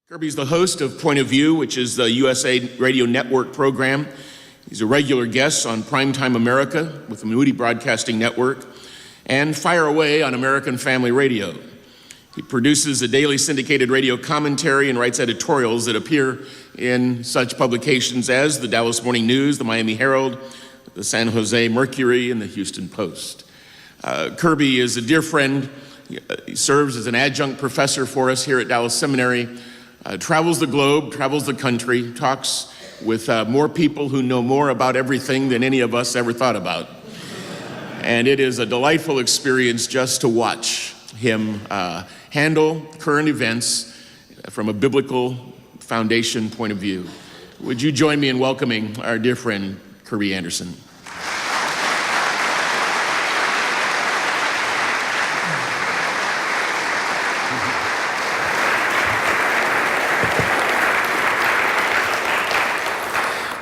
Kerby's the host of Point of View, which is the USA Radio Network program. He's a regular guest on Primetime America with the Moody Broadcasting Network and Fire Away on American Family Radio. He produces a daily syndicated radio commentary and writes editorials that appear in such publications as the Dallas Morning News, the Miami Herald, the San Jose Mercury, and the Houston Post. Kerby is a dear friend. He serves as an adjunct professor for us here at Dallas Seminary. Travels the globe, travels the country, talks with more people who know more about everything than any of us ever thought about. And it is a delightful experience just to watch him handle current events from a biblical foundation point of view. Would you join me in welcoming our dear friend, Kerby Anderson?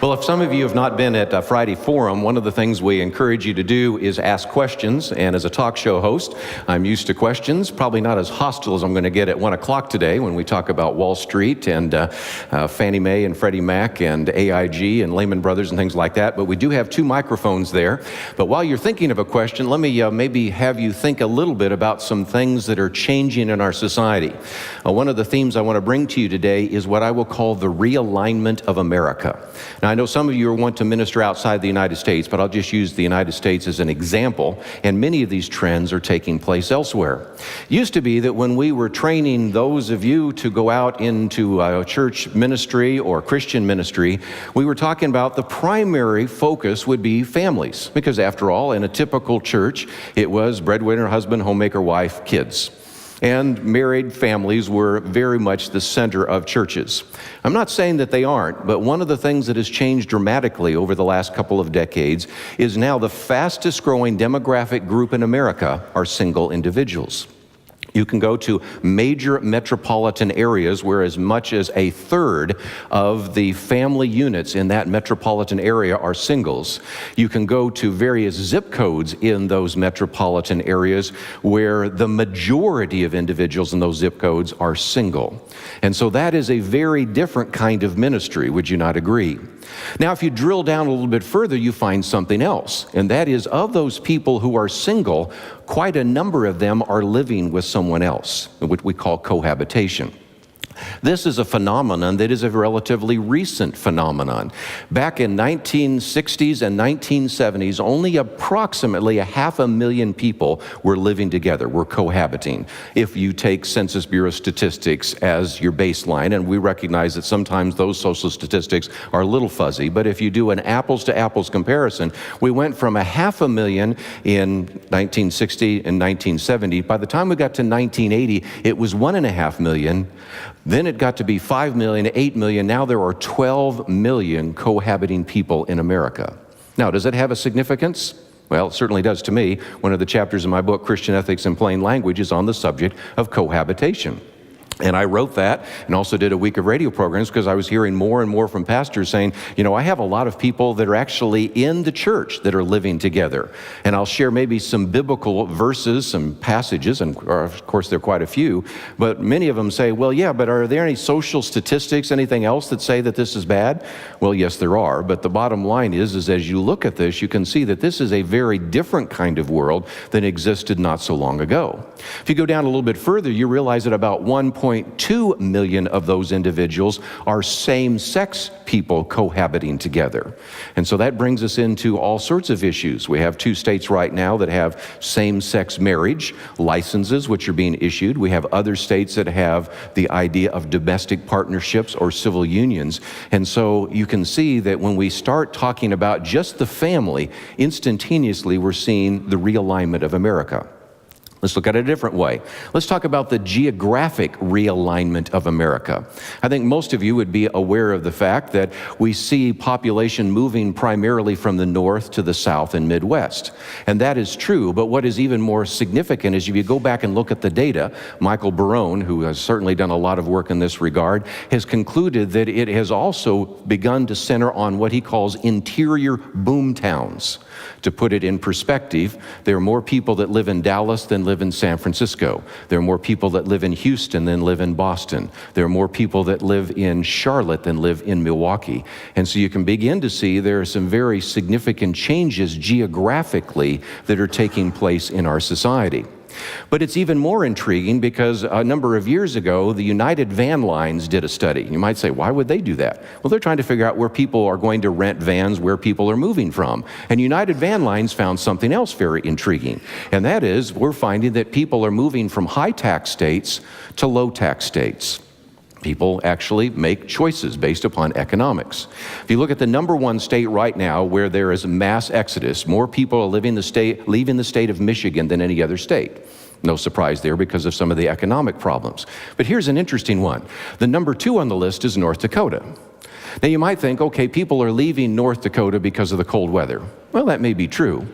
Well, if some of you have not been at Friday Forum, one of the things we encourage you to do is ask questions. And as a talk show host, I'm used to questions, probably not as hostile as I'm going to get at 1 o'clock today when we talk about Wall Street and Fannie Mae and Freddie Mac and AIG and Lehman Brothers and things like that. But we do have 2 microphones there. But while you're thinking of a question, let me maybe have you think a little bit about some things that are changing in our society. One of the themes I want to bring to you today is what I will call the realignment of America. Now, I know some of you want to minister outside the United States, but I'll just use the United States as an example, and many of these trends are taking place elsewhere. It used to be that when we were training those of you to go out into church ministry or Christian ministry, we were talking about the primary focus would be families, because after all, in a typical church, it was breadwinner, husband, homemaker, wife, kids. And married families were very much the center of churches. I'm not saying that they aren't, but one of the things that has changed dramatically over the last couple of decades is now the fastest growing demographic group in America are single individuals. You can go to major metropolitan areas where as much as a third of the family units in that metropolitan area are singles. You can go to various zip codes in those metropolitan areas where the majority of individuals in those zip codes are single. And so that is a very different kind of ministry, would you not agree? Now, if you drill down a little bit further, you find something else, and that is of those people who are single, quite a number of them are living with someone else, which we call cohabitation. This is a phenomenon that is a relatively recent phenomenon. Back in 1960s and 1970s, only approximately 500,000 people were living together, were cohabiting, if you take Census Bureau statistics as your baseline. And we recognize that sometimes those social statistics are a little fuzzy, but if you do an apples-to-apples comparison, we went from 500,000 in 1960 and 1970. By the time we got to 1980, it was 1.5 million. Then it got to be 5 million, 8 million. Now there are 12 million cohabiting people in America. Now, does it have a significance? Well, it certainly does to me. One of the chapters in my book, Christian Ethics in Plain Language, is on the subject of cohabitation. And I wrote that and also did a week of radio programs because I was hearing more and more from pastors saying, you know, I have a lot of people that are actually in the church that are living together. And I'll share maybe some biblical verses, some passages, and of course there are quite a few, but many of them say, well, yeah, but are there any social statistics, anything else that say that this is bad? Well, yes, there are. But the bottom line is as you look at this, you can see that this is a very different kind of world than existed not so long ago. If you go down a little bit further, you realize that about 1.2 million of those individuals are same-sex people cohabiting together. And so that brings us into all sorts of issues. We have 2 states right now that have same-sex marriage licenses, which are being issued. We have other states that have the idea of domestic partnerships or civil unions. And so you can see that when we start talking about just the family, instantaneously we're seeing the realignment of America. Let's look at it a different way. Let's talk about the geographic realignment of America. I think most of you would be aware of the fact that we see population moving primarily from the north to the south and Midwest. And that is true, but what is even more significant is if you go back and look at the data, Michael Barone, who has certainly done a lot of work in this regard, has concluded that it has also begun to center on what he calls interior boom towns. To put it in perspective, there are more people that live in Dallas than live live in San Francisco. There are more people that live in Houston than live in Boston. There are more people that live in Charlotte than live in Milwaukee. And so you can begin to see there are some very significant changes geographically that are taking place in our society. But it's even more intriguing because a number of years ago, the United Van Lines did a study. You might say, why would they do that? Well, they're trying to figure out where people are going to rent vans, where people are moving from. And United Van Lines found something else very intriguing. And that is, we're finding that people are moving from high-tax states to low-tax states. People actually make choices based upon economics. If you look at the number one state right now where there is mass exodus, more people are leaving the state of Michigan than any other state. No surprise there because of some of the economic problems. But here's an interesting one. The number two on the list is North Dakota. Now you might think, okay, people are leaving North Dakota because of the cold weather. Well, that may be true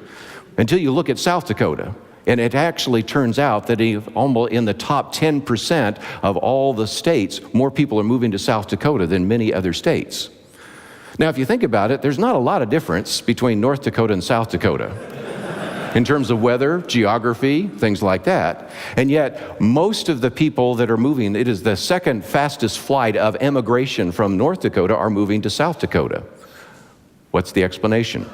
until you look at South Dakota. And it actually turns out that almost in the top 10% of all the states, more people are moving to South Dakota than many other states. Now, if you think about it, there's not a lot of difference between North Dakota and South Dakota in terms of weather, geography, things like that. And yet, most of the people that are moving, it is the second fastest flight of emigration from North Dakota are moving to South Dakota. What's the explanation?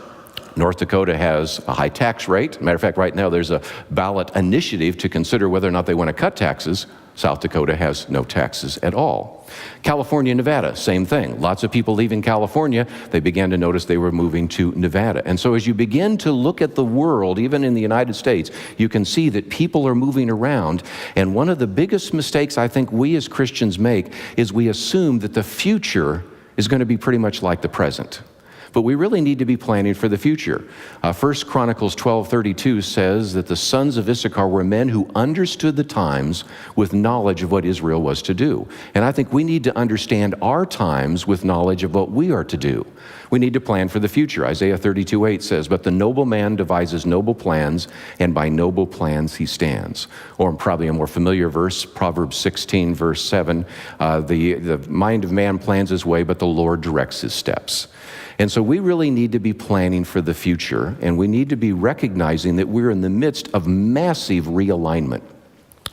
North Dakota has a high tax rate. Matter of fact, right now there's a ballot initiative to consider whether or not they want to cut taxes. South Dakota has no taxes at all. California, Nevada, same thing. Lots of people leaving California, they began to notice they were moving to Nevada. And so as you begin to look at the world, even in the United States, you can see that people are moving around. And one of the biggest mistakes I think we as Christians make is we assume that the future is going to be pretty much like the present. But we really need to be planning for the future. 1 Chronicles 12:32 says that the sons of Issachar were men who understood the times with knowledge of what Israel was to do. And I think we need to understand our times with knowledge of what we are to do. We need to plan for the future. Isaiah 32:8 says, "But the noble man devises noble plans, and by noble plans he stands." Or probably a more familiar verse, Proverbs 16, verse 7, the mind of man plans his way, but the Lord directs his steps. And so we really need to be planning for the future, and we need to be recognizing that we're in the midst of massive realignment.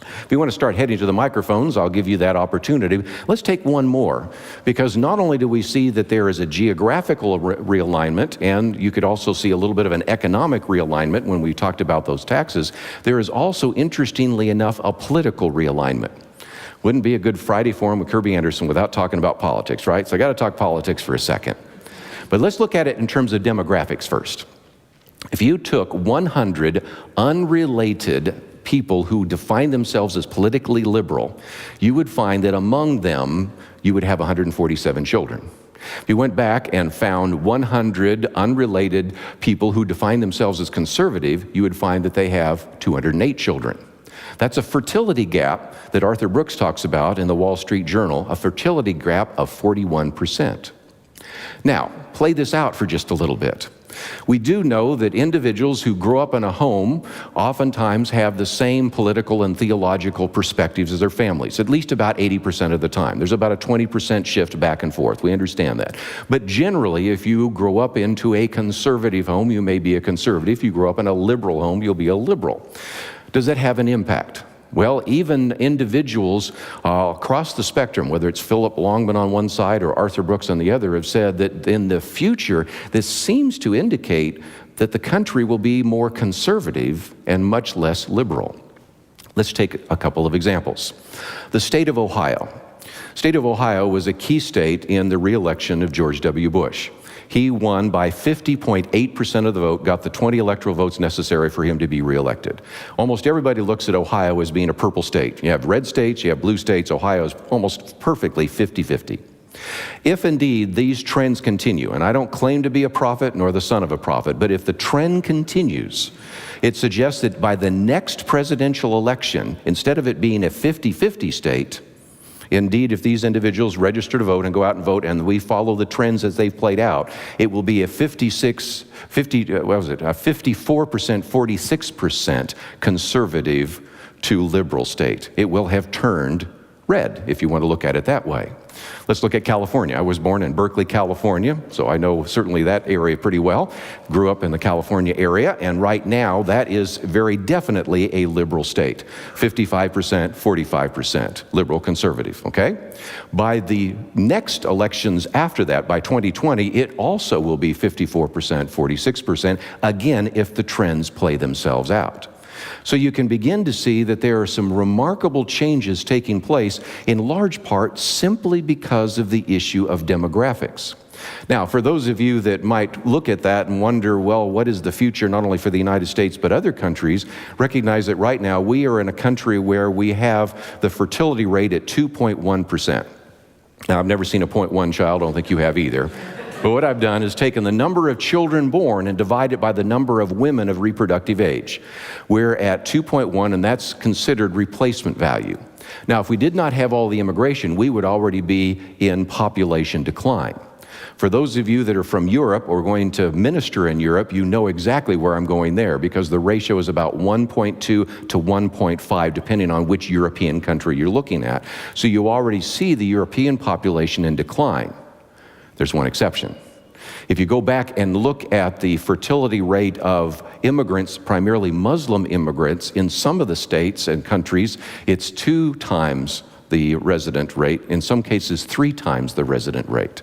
If you want to start heading to the microphones, I'll give you that opportunity. Let's take one more, because not only do we see that there is a geographical realignment, and you could also see a little bit of an economic realignment when we talked about those taxes, there is also, interestingly enough, a political realignment. Wouldn't be a good Friday forum with Kerby Anderson without talking about politics, right? So I got to talk politics for a second. But let's look at it in terms of demographics first. If you took 100 unrelated people who define themselves as politically liberal, you would find that among them, you would have 147 children. If you went back and found 100 unrelated people who define themselves as conservative, you would find that they have 208 children. That's a fertility gap that Arthur Brooks talks about in the Wall Street Journal, a fertility gap of 41%. Now, play this out for just a little bit. We do know that individuals who grow up in a home oftentimes have the same political and theological perspectives as their families, at least about 80% of the time. There's about a 20% shift back and forth. We understand that. But generally, if you grow up into a conservative home, you may be a conservative. If you grow up in a liberal home, you'll be a liberal. Does that have an impact? Well, even individuals across the spectrum, whether it's Philip Longman on one side or Arthur Brooks on the other, have said that in the future, this seems to indicate that the country will be more conservative and much less liberal. Let's take a couple of examples. The state of Ohio. The state of Ohio was a key state in the re-election of George W. Bush. He won by 50.8% of the vote, got the 20 electoral votes necessary for him to be reelected. Almost everybody looks at Ohio as being a purple state. You have red states, you have blue states. Ohio is almost perfectly 50-50. If indeed these trends continue, and I don't claim to be a prophet nor the son of a prophet, but if the trend continues, it suggests that by the next presidential election, instead of it being a 50-50 state, indeed, if these individuals register to vote and go out and vote, and we follow the trends as they've played out, it will be a 54%, 46% conservative to liberal state. It will have turned red, if you want to look at it that way. Let's look at California. I was born in Berkeley, California, so I know certainly that area pretty well. Grew up in the California area, and right now that is very definitely a liberal state. 55%, 45% liberal conservative, okay? By the next elections after that, by 2020, it also will be 54%, 46%, again, if the trends play themselves out. So you can begin to see that there are some remarkable changes taking place, in large part simply because of the issue of demographics. Now, for those of you that might look at that and wonder, well, what is the future not only for the United States but other countries, recognize that right now we are in a country where we have the fertility rate at 2.1%. Now, I've never seen a 0.1 child, I don't think you have either. But what I've done is taken the number of children born and divided by the number of women of reproductive age. We're at 2.1, and that's considered replacement value. Now, if we did not have all the immigration, we would already be in population decline. For those of you that are from Europe or going to minister in Europe, you know exactly where I'm going there, because the ratio is about 1.2 to 1.5, depending on which European country you're looking at. So you already see the European population in decline. There's one exception. If you go back and look at the fertility rate of immigrants, primarily Muslim immigrants, in some of the states and countries, it's 2 times the resident rate, in some cases 3 times the resident rate.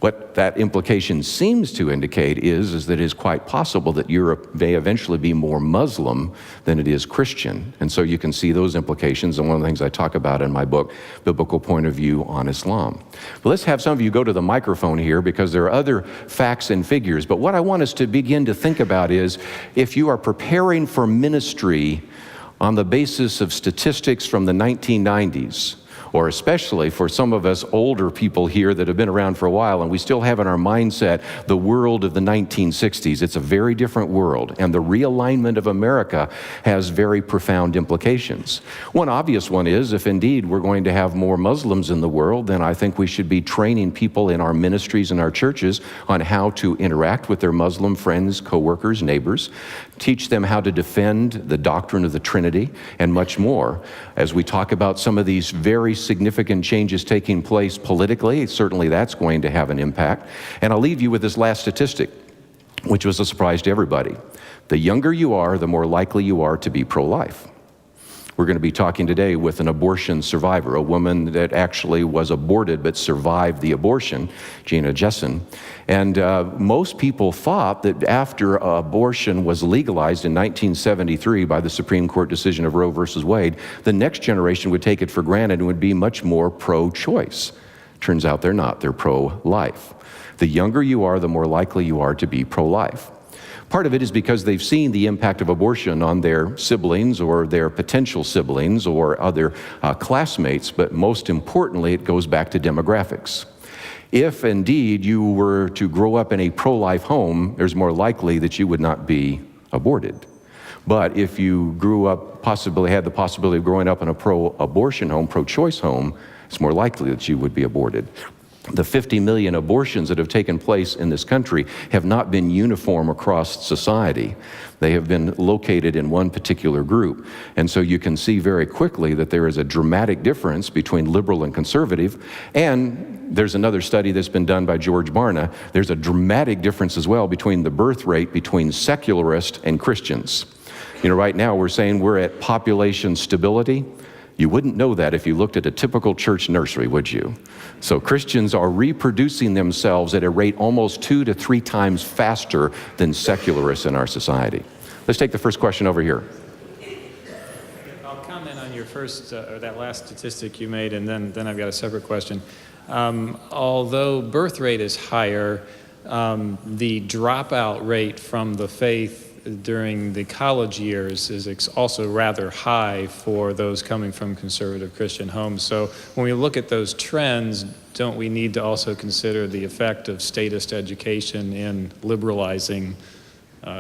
What that implication seems to indicate is that it is quite possible that Europe may eventually be more Muslim than it is Christian. And so you can see those implications, and one of the things I talk about in my book, Biblical Point of View on Islam. But let's have some of you go to the microphone here, because there are other facts and figures. But what I want us to begin to think about is, if you are preparing for ministry on the basis of statistics from the 1990s, or especially for some of us older people here that have been around for a while, and we still have in our mindset the world of the 1960s. It's a very different world, and the realignment of America has very profound implications. One obvious one is, if indeed we're going to have more Muslims in the world, then I think we should be training people in our ministries and our churches on how to interact with their Muslim friends, co-workers, neighbors, teach them how to defend the doctrine of the Trinity, and much more. As we talk about some of these very significant changes taking place politically, certainly that's going to have an impact. And I'll leave you with this last statistic, which was a surprise to everybody. The younger you are, the more likely you are to be pro-life. We're going to be talking today with an abortion survivor, a woman that actually was aborted but survived the abortion, Gina Jessen. And most people thought that after abortion was legalized in 1973 by the Supreme Court decision of Roe versus Wade, the next generation would take it for granted and would be much more pro-choice. Turns out they're not. They're pro-life. The younger you are, the more likely you are to be pro-life. Part of it is because they've seen the impact of abortion on their siblings or their potential siblings or other classmates, but most importantly, it goes back to demographics. If indeed you were to grow up in a pro-life home, there's more likely that you would not be aborted. But if you grew up, had the possibility of growing up in a pro-abortion home, pro-choice home, it's more likely that you would be aborted. The 50 million abortions that have taken place in this country have not been uniform across society. They have been located in one particular group. And so you can see very quickly that there is a dramatic difference between liberal and conservative. And there's another study that's been done by George Barna. There's a dramatic difference as well between the birth rate between secularists and Christians. You know, right now we're saying we're at population stability. You wouldn't know that if you looked at a typical church nursery, would you? So Christians are reproducing themselves at a rate almost 2 to 3 times faster than secularists in our society. Let's take the first question over here. I'll comment on your first, or that last statistic you made, and then I've got a separate question. Although birth rate is higher, the dropout rate from the faith during the college years is also rather high for those coming from conservative Christian homes. So when we look at those trends, don't we need to also consider the effect of statist education in liberalizing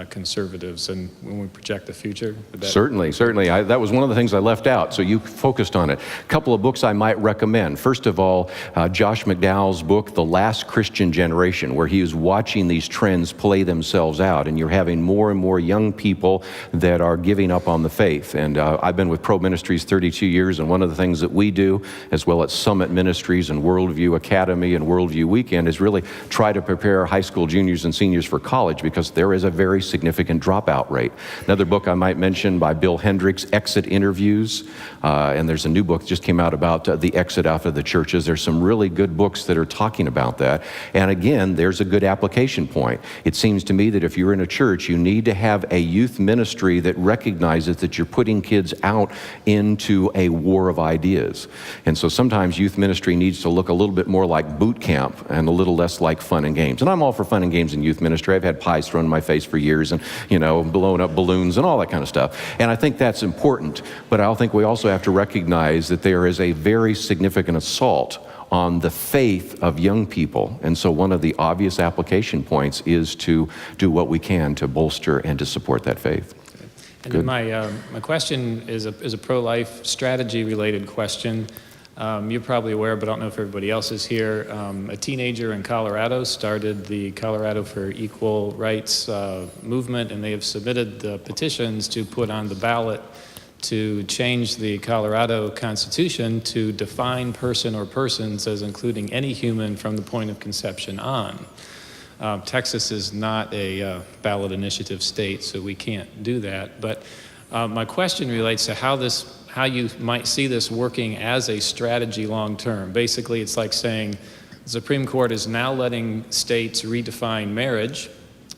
conservatives, and when we project the future? Certainly. That was one of the things I left out, so you focused on it. A couple of books I might recommend. First of all, Josh McDowell's book, The Last Christian Generation, where he is watching these trends play themselves out, and you're having more and more young people that are giving up on the faith. And I've been with Probe Ministries 32 years, and one of the things that we do, as well as Summit Ministries and Worldview Academy and Worldview Weekend, is really try to prepare high school juniors and seniors for college, because there is a very significant dropout rate. Another book I might mention by Bill Hendricks, Exit Interviews, and there's a new book that just came out about the exit out of the churches. There's some really good books that are talking about that. And again, there's a good application point. It seems to me that if you're in a church, you need to have a youth ministry that recognizes that you're putting kids out into a war of ideas. And so sometimes youth ministry needs to look a little bit more like boot camp and a little less like fun and games. And I'm all for fun and games in youth ministry. I've had pies thrown in my face for years, and blown up balloons and all that kind of stuff. And I think that's important, but I think we also have to recognize that there is a very significant assault on the faith of young people. And so one of the obvious application points is to do what we can to bolster and to support that faith. And then my question is a pro-life strategy related question. You're probably aware, but I don't know if everybody else is here. A teenager in Colorado started the Colorado for Equal Rights movement, and they have submitted the petitions to put on the ballot to change the Colorado Constitution to define person or persons as including any human from the point of conception on. Texas is not a ballot initiative state, so we can't do that. But my question relates to how you might see this working as a strategy long term. Basically, it's like saying the Supreme Court is now letting states redefine marriage,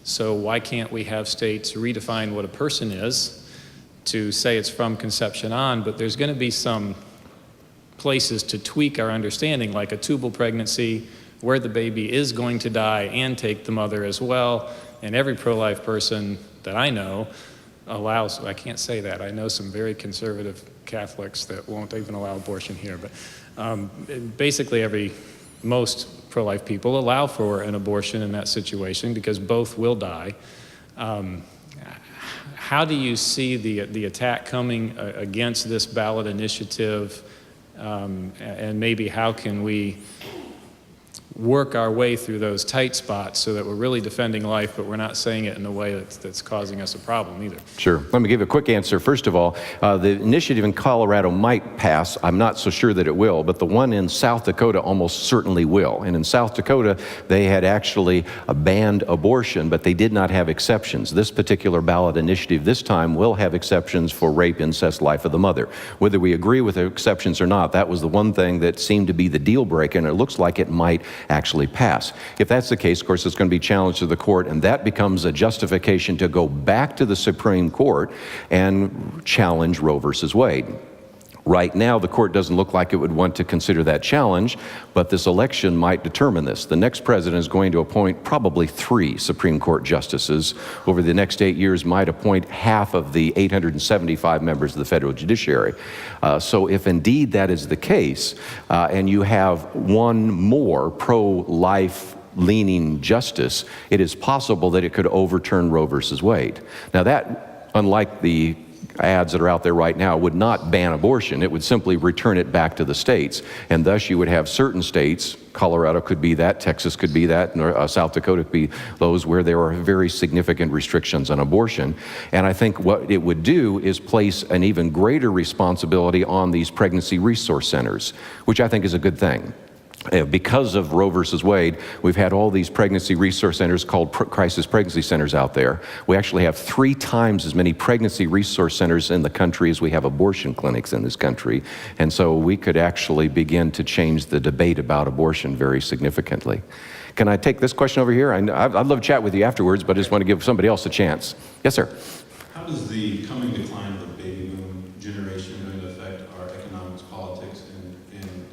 so why can't we have states redefine what a person is to say it's from conception on? But there's going to be some places to tweak our understanding, like a tubal pregnancy, where the baby is going to die and take the mother as well. And every pro-life person that I know I can't say that. I know some very conservative Catholics that won't even allow abortion here, but basically most pro-life people allow for an abortion in that situation because both will die. How do you see the attack coming against this ballot initiative, and maybe how can we work our way through those tight spots so that we're really defending life, but we're not saying it in a way that's causing us a problem either? Sure. Let me give a quick answer. First of all, the initiative in Colorado might pass. I'm not so sure that it will, but the one in South Dakota almost certainly will. And in South Dakota, they had actually banned abortion, but they did not have exceptions. This particular ballot initiative this time will have exceptions for rape, incest, life of the mother. Whether we agree with the exceptions or not, that was the one thing that seemed to be the deal breaker, and it looks like it might actually pass. If that's the case, of course, it's going to be challenged to the court, and that becomes a justification to go back to the Supreme Court and challenge Roe versus Wade. Right now, the court doesn't look like it would want to consider that challenge, but this election might determine this. The next president is going to appoint probably 3 Supreme Court justices. Over the next 8 years, might appoint half of the 875 members of the federal judiciary. So if indeed that is the case, and you have one more pro-life leaning justice, it is possible that it could overturn Roe versus Wade. Now that, unlike the ads that are out there right now, would not ban abortion. It would simply return it back to the states. And thus you would have certain states, Colorado could be that, Texas could be that, and South Dakota could be those where there are very significant restrictions on abortion. And I think what it would do is place an even greater responsibility on these pregnancy resource centers, which I think is a good thing. Because of Roe versus Wade, we've had all these pregnancy resource centers called crisis pregnancy centers out there. We actually have 3 times as many pregnancy resource centers in the country as we have abortion clinics in this country. And so we could actually begin to change the debate about abortion very significantly. Can I take this question over here? I'd love to chat with you afterwards, but I just want to give somebody else a chance. Yes, sir. How does the coming decline of the baby boom generation going to affect our economics, politics, and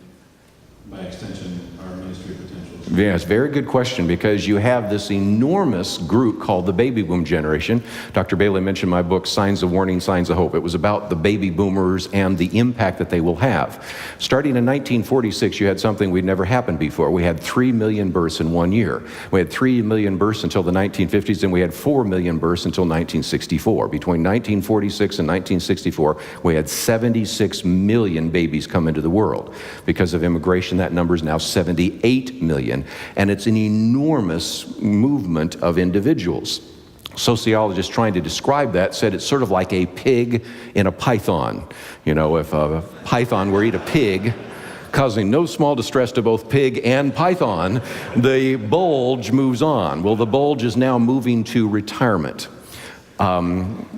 by extension, our industry potentials? Yes, very good question, because you have this enormous group called the baby boom generation. Dr. Bailey mentioned my book, Signs of Warning, Signs of Hope. It was about the baby boomers and the impact that they will have. Starting in 1946, you had something we'd never happened before. We had 3 million births in 1 year. We had 3 million births until the 1950s, and we had 4 million births until 1964. Between 1946 and 1964, we had 76 million babies come into the world. Because of immigration, that number is now 78 million. And it's an enormous movement of individuals. Sociologists trying to describe that said it's sort of like a pig in a python. You know, if a python were to eat a pig, causing no small distress to both pig and python, the bulge moves on. Well, the bulge is now moving to retirement.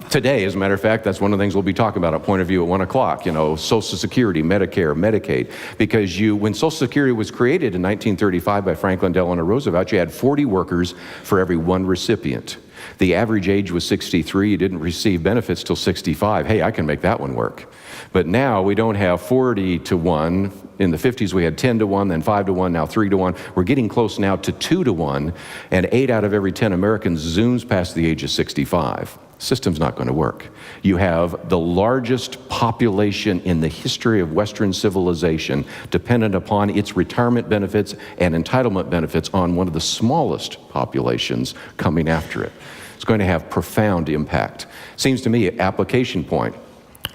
Today, as a matter of fact, that's one of the things we'll be talking about at Point of View at 1 o'clock, you know, Social Security, Medicare, Medicaid. Because when Social Security was created in 1935 by Franklin Delano Roosevelt, you had 40 workers for every one recipient. The average age was 63. You didn't receive benefits till 65. Hey, I can make that one work. But now we don't have 40 to 1. In the 50s, we had 10 to 1, then 5 to 1, now 3 to 1. We're getting close now to 2 to 1, and 8 out of every 10 Americans zooms past the age of 65. System's not going to work. You have the largest population in the history of Western civilization dependent upon its retirement benefits and entitlement benefits on one of the smallest populations coming after it. It's going to have profound impact. Seems to me an application point.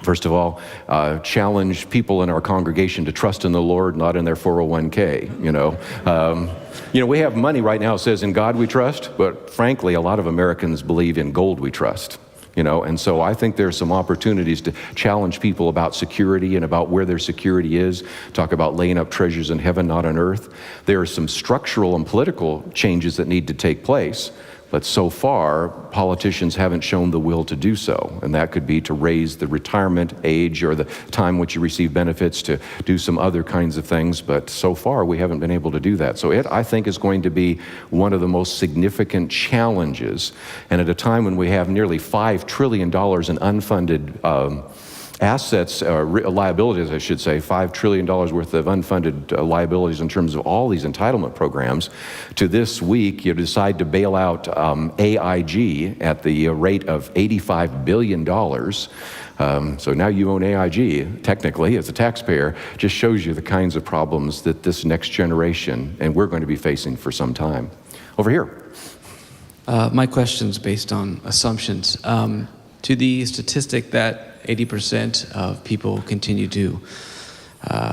First of all, challenge people in our congregation to trust in the Lord, not in their 401k, you know. We have money right now that says in God we trust, but frankly, a lot of Americans believe in gold we trust. You know, and so I think there's some opportunities to challenge people about security and about where their security is, talk about laying up treasures in heaven, not on earth. There are some structural and political changes that need to take place, but so far, politicians haven't shown the will to do so, and that could be to raise the retirement age or the time which you receive benefits, to do some other kinds of things, but so far we haven't been able to do that. So it, I think, is going to be one of the most significant challenges, and at a time when we have nearly $5 trillion in unfunded assets, liabilities, I should say, $5 trillion worth of unfunded liabilities in terms of all these entitlement programs. To this week, you decide to bail out AIG at the rate of $85 billion. So now you own AIG, technically, as a taxpayer. Just shows you the kinds of problems that this next generation, and we're going to be facing for some time. Over here. My question's based on assumptions. To the statistic that 80% of people continue to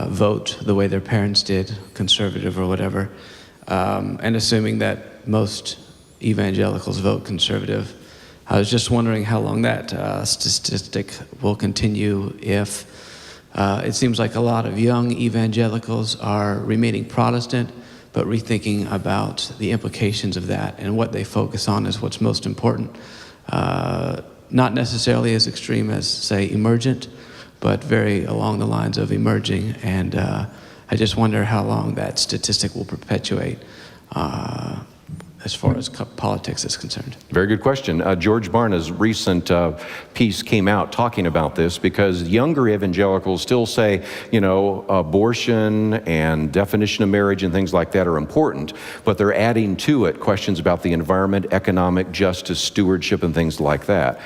vote the way their parents did, conservative or whatever, and assuming that most evangelicals vote conservative, I was just wondering how long that statistic will continue if it seems like a lot of young evangelicals are remaining Protestant, but rethinking about the implications of that, and what they focus on is what's most important. Not necessarily as extreme as, say, emergent, but very along the lines of emerging. And I just wonder how long that statistic will perpetuate as far as politics is concerned. Very good question. George Barna's recent piece came out talking about this, because younger evangelicals still say, you know, abortion and definition of marriage and things like that are important, but they're adding to it questions about the environment, economic justice, stewardship, and things like that.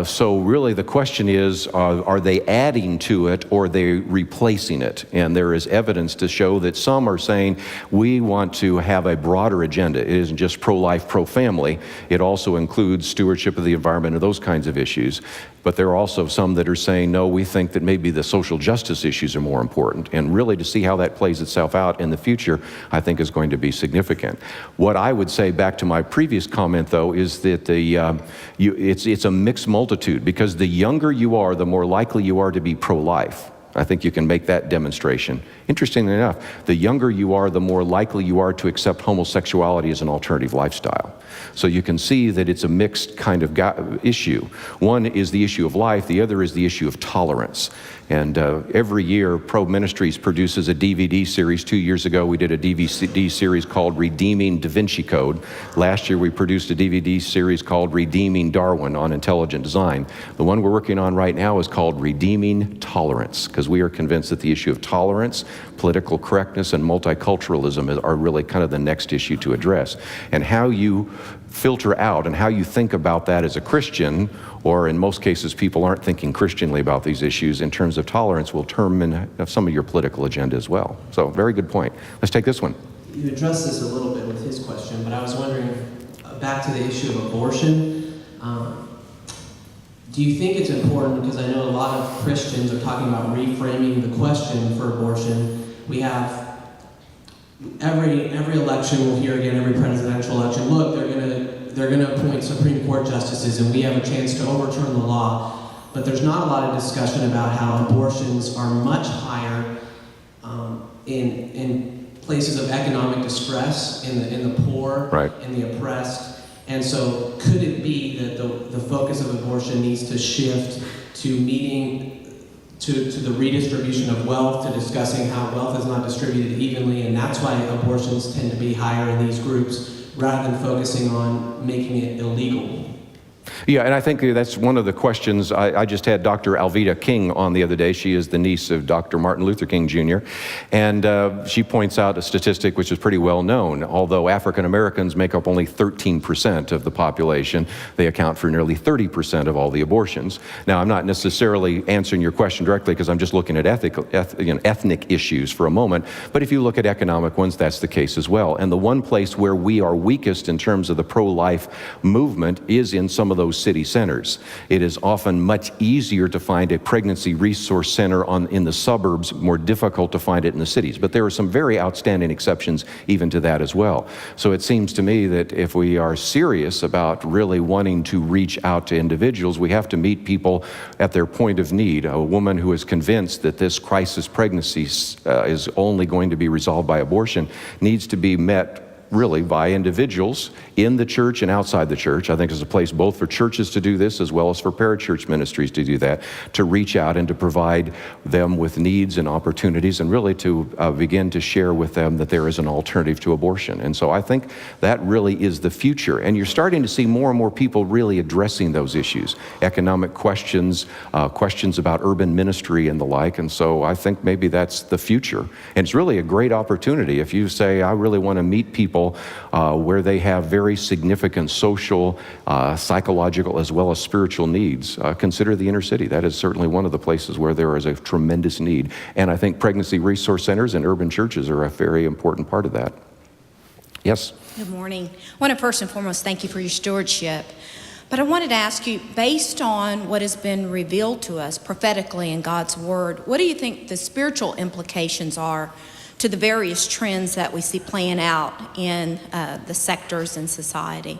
So really the question is, are they adding to it or are they replacing it? And there is evidence to show that some are saying, we want to have a broader agenda. It isn't just pro-life, pro-family. It also includes stewardship of the environment and those kinds of issues. But there are also some that are saying, no, we think that maybe the social justice issues are more important. And really to see how that plays itself out in the future, I think is going to be significant. What I would say, back to my previous comment though, is that it's a mixed multitude, because the younger you are, the more likely you are to be pro-life. I think you can make that demonstration. Interestingly enough, the younger you are, the more likely you are to accept homosexuality as an alternative lifestyle. So you can see that it's a mixed kind of issue. One is the issue of life, the other is the issue of tolerance. And every year, Probe Ministries produces a DVD series. 2 years ago, we did a DVD series called Redeeming Da Vinci Code. Last year, we produced a DVD series called Redeeming Darwin on intelligent design. The one we're working on right now is called Redeeming Tolerance, because because we are convinced that the issue of tolerance, political correctness, and multiculturalism are really kind of the next issue to address. And how you filter out and how you think about that as a Christian, or in most cases people aren't thinking Christianly about these issues in terms of tolerance, will determine some of your political agenda as well. So very good point. Let's take this one. You addressed this a little bit with his question, but I was wondering, back to the issue of abortion, do you think it's important, because I know a lot of Christians are talking about reframing the question for abortion. We have every election, we'll hear again, every presidential election, look, they're gonna appoint Supreme Court justices and we have a chance to overturn the law. But there's not a lot of discussion about how abortions are much higher in places of economic distress, in the poor, right, in the oppressed. And so could it be that the focus of abortion needs to shift to the redistribution of wealth, to discussing how wealth is not distributed evenly, and that's why abortions tend to be higher in these groups, rather than focusing on making it illegal? Yeah, and I think that's one of the questions. I just had Dr. Alveda King on the other day. She is the niece of Dr. Martin Luther King Jr., and she points out a statistic which is pretty well known. Although African Americans make up only 13% of the population, they account for nearly 30% of all the abortions. Now, I'm not necessarily answering your question directly because I'm just looking at ethnic issues for a moment, but if you look at economic ones, that's the case as well. And the one place where we are weakest in terms of the pro-life movement is in some of those city centers. It is often much easier to find a pregnancy resource center in the suburbs, more difficult to find it in the cities. But there are some very outstanding exceptions even to that as well. So it seems to me that if we are serious about really wanting to reach out to individuals, we have to meet people at their point of need. A woman who is convinced that this crisis pregnancy is only going to be resolved by abortion needs to be met really by individuals in the church and outside the church. I think there's a place both for churches to do this as well as for parachurch ministries to do that, to reach out and to provide them with needs and opportunities, and really to begin to share with them that there is an alternative to abortion. And so I think that really is the future. And you're starting to see more and more people really addressing those issues, economic questions, questions about urban ministry and the like. And so I think maybe that's the future. And it's really a great opportunity if you say, I really want to meet people where they have very significant social, psychological, as well as spiritual needs. Consider the inner city. That is certainly one of the places where there is a tremendous need. And I think pregnancy resource centers and urban churches are a very important part of that. Yes? Good morning. I want to first and foremost thank you for your stewardship. But I wanted to ask you, based on what has been revealed to us prophetically in God's Word, what do you think the spiritual implications are to the various trends that we see playing out in the sectors in society?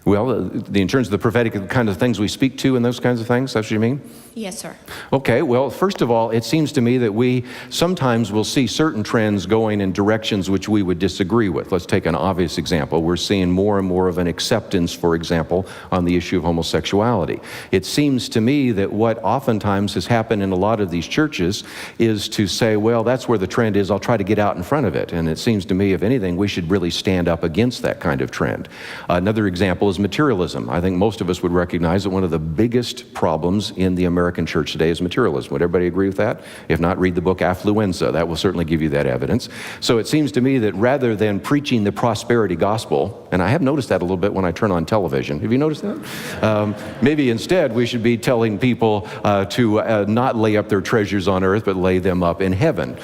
Well, in terms of the prophetic kind of things we speak to and those kinds of things, that's what you mean? Yes, sir. Okay, well, first of all, it seems to me that we sometimes will see certain trends going in directions which we would disagree with. Let's take an obvious example. We're seeing more and more of an acceptance, for example, on the issue of homosexuality. It seems to me that what oftentimes has happened in a lot of these churches is to say, well, that's where the trend is, I'll try to get out in front of it. And it seems to me, if anything, we should really stand up against that kind of trend. Another example is materialism. I think most of us would recognize that one of the biggest problems in the American church today is materialism. Would everybody agree with that? If not, read the book Affluenza. That will certainly give you that evidence. So it seems to me that rather than preaching the prosperity gospel, and I have noticed that a little bit when I turn on television. Have you noticed that? Maybe instead we should be telling people to not lay up their treasures on earth, but lay them up in heaven.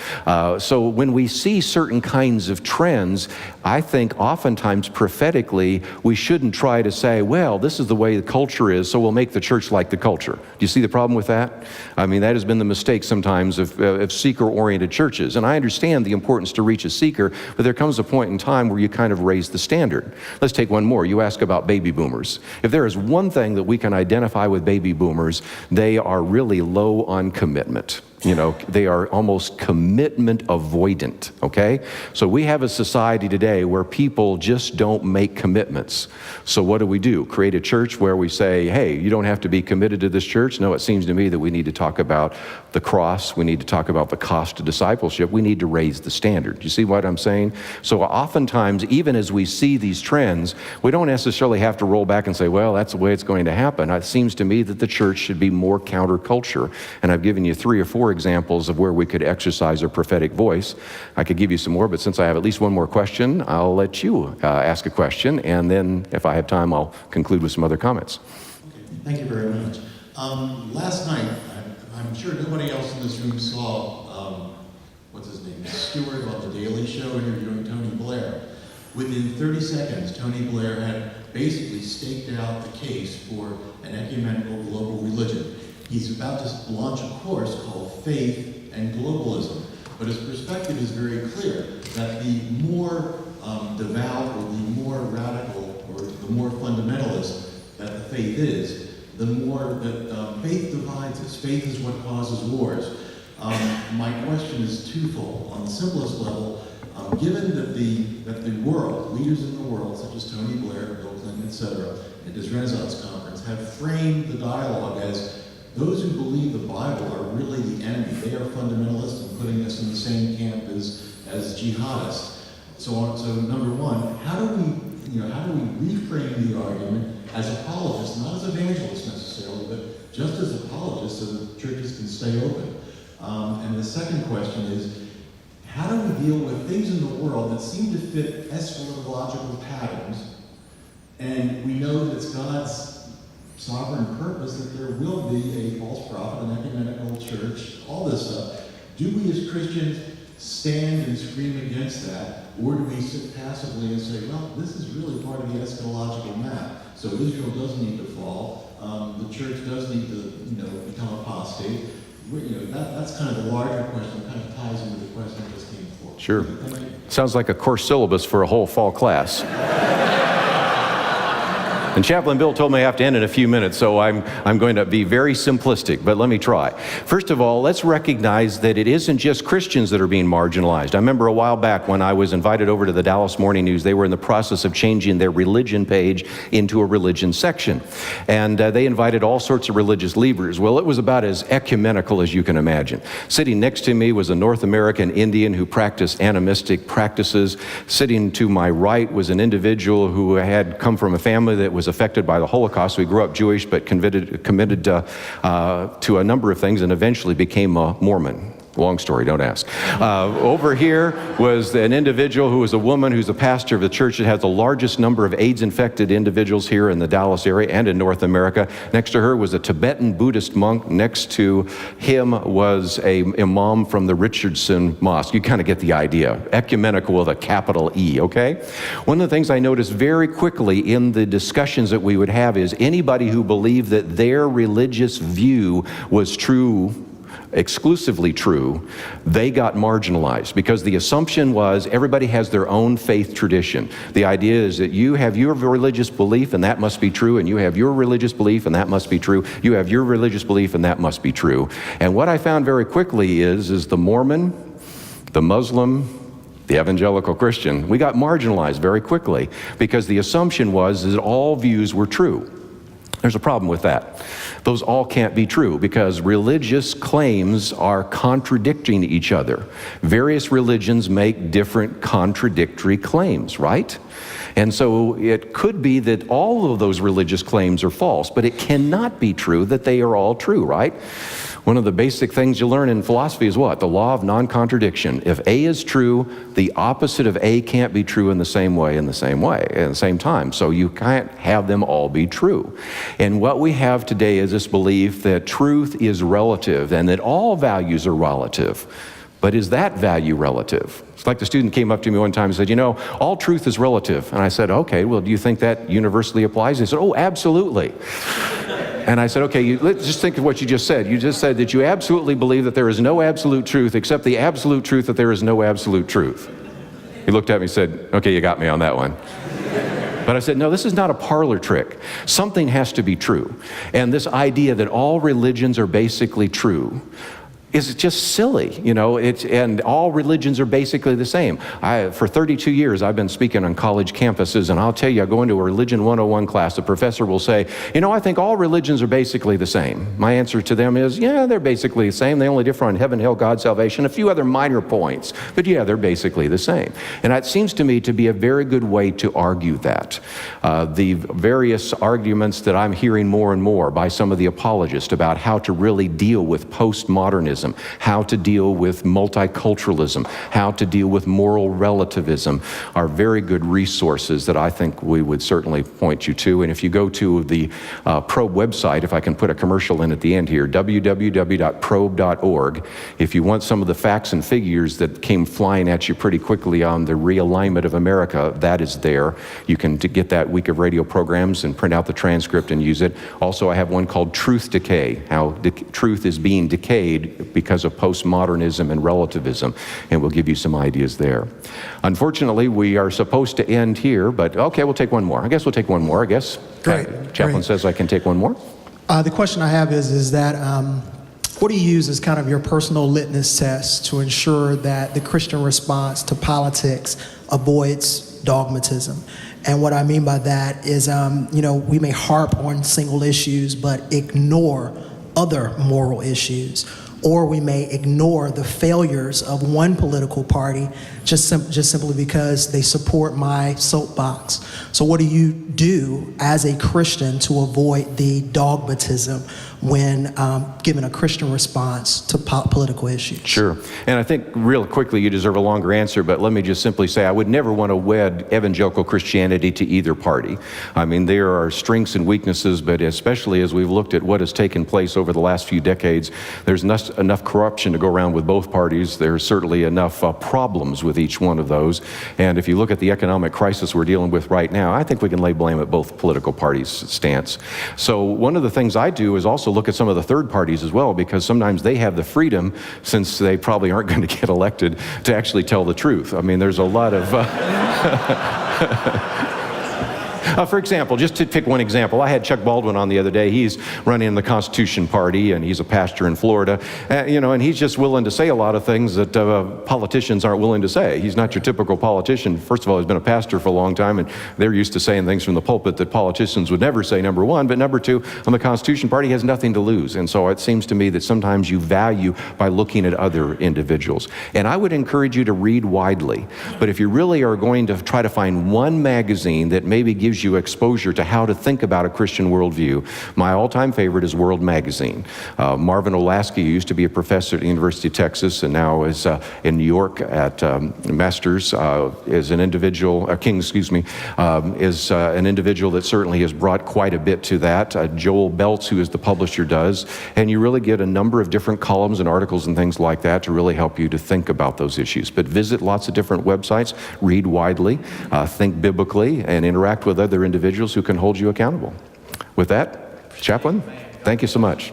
So when we see certain kinds of trends, I think oftentimes prophetically we shouldn't try to say, well, this is the way the culture is, so we'll make the church like the culture. Do you see the problem with that? I mean, that has been the mistake sometimes of seeker-oriented churches. And I understand the importance to reach a seeker, but there comes a point in time where you kind of raise the standard. Let's take one more. You ask about baby boomers. If there is one thing that we can identify with baby boomers, they are really low on commitment. You know, they are almost commitment avoidant, okay? So we have a society today where people just don't make commitments. So what do? Create a church where we say, hey, you don't have to be committed to this church? No, it seems to me that we need to talk about the cross. We need to talk about the cost of discipleship. We need to raise the standard. Do you see what I'm saying? So oftentimes, even as we see these trends, we don't necessarily have to roll back and say, well, that's the way it's going to happen. It seems to me that the church should be more counterculture. And I've given you 3 or 4 examples of where we could exercise a prophetic voice. I could give you some more, but since I have at least one more question, I'll let you ask a question, and then if I have time, I'll conclude with some other comments. Okay, thank you very much. Last night, I'm sure nobody else in this room saw, what's his name, Stewart on The Daily Show interviewing Tony Blair. Within 30 seconds, Tony Blair had basically staked out the case for an ecumenical global religion. He's about to launch a course called Faith and Globalism, but his perspective is very clear that the more devout or the more radical or the more fundamentalist that the faith is, the more that faith divides us. Faith is what causes wars. My question is twofold. On the simplest level, given that the world, leaders in the world, such as Tony Blair, Bill Clinton, etc., at this Renaissance conference, have framed the dialogue as those who believe the Bible are really the enemy. They are fundamentalists and putting us in the same camp as jihadists. So number one, how do we reframe the argument as apologists, not as evangelists necessarily, but just as apologists so that churches can stay open? And the second question is, how do we deal with things in the world that seem to fit eschatological patterns, and we know that it's God's sovereign purpose that there will be a false prophet, an ecumenical church, all this stuff. Do we as Christians stand and scream against that, or do we sit passively and say, well, this is really part of the eschatological map, so Israel does need to fall, the church does need to become apostate. That's kind of the larger question, kind of ties into the question that just came forward. Sure. Sounds like a course syllabus for a whole fall class. And Chaplain Bill told me I have to end in a few minutes, so I'm going to be very simplistic, but let me try. First of all, let's recognize that it isn't just Christians that are being marginalized. I remember a while back when I was invited over to the Dallas Morning News, they were in the process of changing their religion page into a religion section. And they invited all sorts of religious leaders. Well, it was about as ecumenical as you can imagine. Sitting next to me was a North American Indian who practiced animistic practices. Sitting to my right was an individual who had come from a family that was affected by the Holocaust. We grew up Jewish, but committed to a number of things and eventually became a Mormon. Long story, don't ask. Over here was an individual who was a woman who's a pastor of the church that has the largest number of AIDS-infected individuals here in the Dallas area and in North America. Next to her was a Tibetan Buddhist monk. Next to him was a imam from the Richardson Mosque. You kind of get the idea. Ecumenical with a capital E, okay? One of the things I noticed very quickly in the discussions that we would have is anybody who believed that their religious view was true, exclusively true, they got marginalized because the assumption was everybody has their own faith tradition. The idea is that you have your religious belief and that must be true, and you have your religious belief and that must be true. You have your religious belief and that must be true. And what I found very quickly is the Mormon, the Muslim, the evangelical Christian, we got marginalized very quickly because the assumption was that all views were true. There's a problem with that. Those all can't be true because religious claims are contradicting each other. Various religions make different contradictory claims, right? And so it could be that all of those religious claims are false, but it cannot be true that they are all true, right? One of the basic things you learn in philosophy is what? The law of non-contradiction. If A is true, the opposite of A can't be true in the same way, at the same time. So you can't have them all be true. And what we have today is this belief that truth is relative and that all values are relative. But is that value relative? It's like the student came up to me one time and said, all truth is relative. And I said, okay, well, do you think that universally applies? He said, oh, absolutely. And I said, okay, let's just think of what you just said. You just said that you absolutely believe that there is no absolute truth except the absolute truth that there is no absolute truth. He looked at me and said, okay, you got me on that one. But I said, no, this is not a parlor trick. Something has to be true. And this idea that all religions are basically true is just silly, and all religions are basically the same. For 32 years, I've been speaking on college campuses, and I'll tell you, I go into a Religion 101 class, the professor will say, I think all religions are basically the same. My answer to them is, yeah, they're basically the same. They only differ on heaven, hell, God, salvation, a few other minor points. But yeah, they're basically the same. And that seems to me to be a very good way to argue that. The various arguments that I'm hearing more and more by some of the apologists about how to really deal with postmodernism postmodernism, how to deal with multiculturalism, how to deal with moral relativism are very good resources that I think we would certainly point you to. And if you go to the Probe website, if I can put a commercial in at the end here, www.probe.org, if you want some of the facts and figures that came flying at you pretty quickly on the realignment of America, that is there. You can get that week of radio programs and print out the transcript and use it. Also, I have one called Truth Decay, how truth is being decayed because of postmodernism and relativism, and we'll give you some ideas there. Unfortunately, we are supposed to end here, but okay, we'll take one more. I guess we'll take one more, I guess. Great. Chaplain says I can take one more. The question I have is that what do you use as kind of your personal litmus test to ensure that the Christian response to politics avoids dogmatism? And what I mean by that is, we may harp on single issues but ignore other moral issues, or we may ignore the failures of one political party just simply because they support my soapbox. So what do you do as a Christian to avoid the dogmatism when giving a Christian response to political issues? Sure. And I think real quickly you deserve a longer answer, but let me just simply say I would never want to wed evangelical Christianity to either party. I mean, there are strengths and weaknesses, but especially as we've looked at what has taken place over the last few decades, there's enough corruption to go around with both parties. There's certainly enough problems with each one of those. And if you look at the economic crisis we're dealing with right now, I think we can lay blame at both political parties' stance. So one of the things I do is also look at some of the third parties as well, because sometimes they have the freedom, since they probably aren't going to get elected, to actually tell the truth. I mean, there's a lot of... For example, just to pick one example, I had Chuck Baldwin on the other day. He's running in the Constitution Party, and he's a pastor in Florida. And he's just willing to say a lot of things that politicians aren't willing to say. He's not your typical politician. First of all, he's been a pastor for a long time, and they're used to saying things from the pulpit that politicians would never say, number one. But number two, on the Constitution Party, he has nothing to lose. And so it seems to me that sometimes you value by looking at other individuals. And I would encourage you to read widely. But if you really are going to try to find one magazine that maybe gives you exposure to how to think about a Christian worldview, my all-time favorite is World Magazine. Marvin Olasky used to be a professor at the University of Texas and now is in New York at Masters, is an individual, is an individual that certainly has brought quite a bit to that. Joel Beltz, who is the publisher, does. And you really get a number of different columns and articles and things like that to really help you to think about those issues. But visit lots of different websites, read widely, think biblically, and interact with other individuals who can hold you accountable. With that, Chaplain, thank you so much.